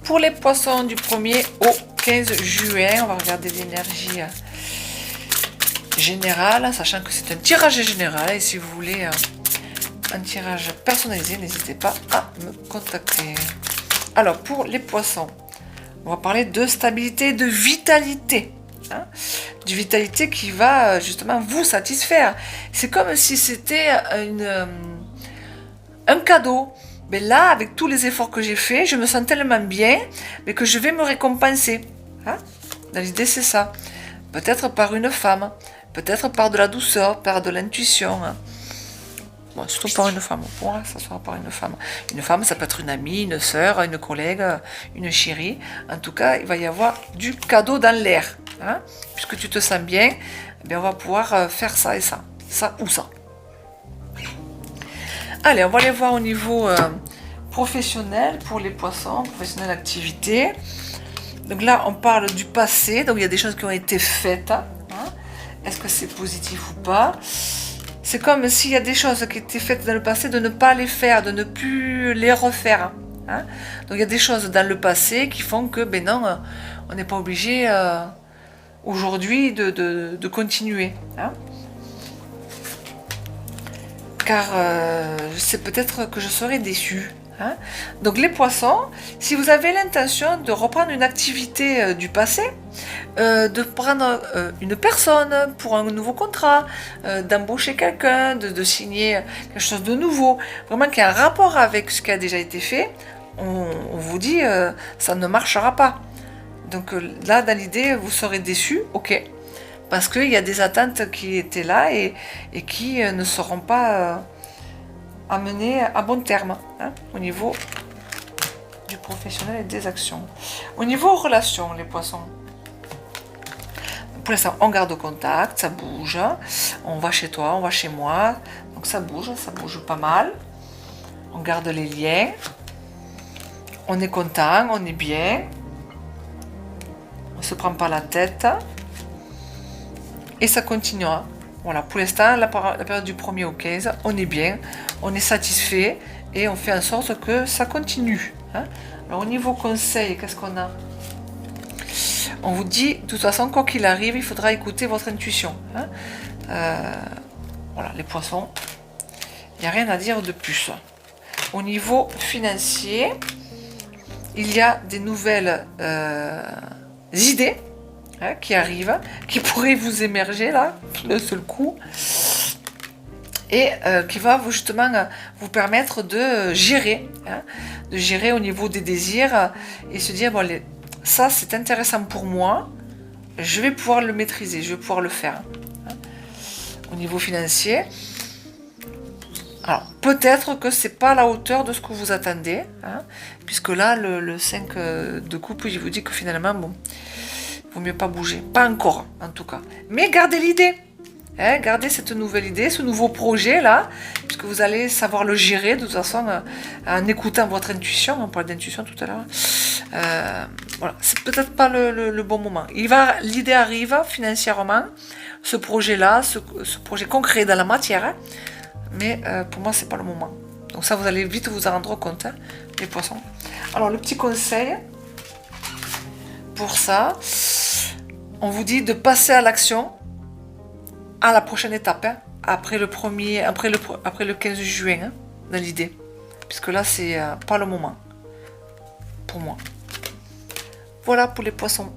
Pour les poissons du 1er au 15 juin, on va regarder l'énergie générale, sachant que c'est un tirage général. Et si vous voulez un tirage personnalisé, n'hésitez pas à me contacter. Alors, pour les poissons, on va parler de stabilité, de vitalité. Hein, de vitalité qui va justement vous satisfaire. C'est comme si c'était un cadeau. Mais là, avec tous les efforts que j'ai faits, je me sens tellement bien, mais que je vais me récompenser. Hein? Dans l'idée, c'est ça. Peut-être par une femme, peut-être par de la douceur, par de l'intuition. Hein? Bon, surtout par une femme. Pour moi, ça sera par une femme. Une femme, ça peut être une amie, une sœur, une collègue, une chérie. En tout cas, il va y avoir du cadeau dans l'air. Hein? Puisque tu te sens bien, eh bien, on va pouvoir faire ça et ça. Ça ou ça. Allez, on va aller voir au niveau professionnel pour les poissons, professionnel activité. Donc là, on parle du passé, donc il y a des choses qui ont été faites. Hein. Est-ce que c'est positif ou pas? C'est comme s'il y a des choses qui étaient faites dans le passé, de ne pas les faire, de ne plus les refaire. Hein. Donc il y a des choses dans le passé qui font que, ben non, on n'est pas obligé aujourd'hui de continuer. Hein. Car c'est peut-être que je serai déçue. Hein. Donc les poissons, si vous avez l'intention de reprendre une activité du passé, de prendre une personne pour un nouveau contrat, d'embaucher quelqu'un, de signer quelque chose de nouveau, vraiment qui a un rapport avec ce qui a déjà été fait, on vous dit ça ne marchera pas. Donc là, dans l'idée, vous serez déçu, ok. Parce qu'il y a des attentes qui étaient là et qui ne seront pas amenées à bon terme hein, au niveau du professionnel et des actions. Au niveau relations, les poissons, pour l'instant, on garde contact, ça bouge, on va chez toi, on va chez moi, donc ça bouge pas mal, on garde les liens, on est content, on est bien, on ne se prend pas la tête. Et ça continuera. Voilà, pour l'instant, la période du 1er au 15, on est bien, on est satisfait et on fait en sorte que ça continue. Hein. Alors au niveau conseil, qu'est-ce qu'on a? On vous dit, de toute façon, quoi qu'il arrive, il faudra écouter votre intuition. Hein. Voilà, les poissons, il n'y a rien à dire de plus. Au niveau financier, il y a des nouvelles idées. Hein, qui arrive, qui pourrait vous émerger là, d'un seul coup, et qui va vous, justement vous permettre de gérer au niveau des désirs et se dire, bon, ça c'est intéressant pour moi, je vais pouvoir le maîtriser, je vais pouvoir le faire. Hein. Au niveau financier, alors peut-être que c'est pas à la hauteur de ce que vous attendez, hein, puisque là, le 5 de coupe, je vous dis que finalement, bon, vaut mieux pas bouger, pas encore en tout cas, mais gardez l'idée, hein, gardez cette nouvelle idée, ce nouveau projet là, puisque vous allez savoir le gérer de toute façon en écoutant votre intuition. On parlait d'intuition tout à l'heure. Voilà, c'est peut-être pas le bon moment. L'idée arrive financièrement, ce projet là, ce projet concret dans la matière, hein, mais pour moi c'est pas le moment. Donc ça, vous allez vite vous en rendre compte, hein, les poissons. Alors le petit conseil pour ça, on vous dit de passer à l'action à la prochaine étape, hein, après le 15 juin, hein, dans l'idée. Puisque là, c'est pas le moment, pour moi. Voilà pour les poissons.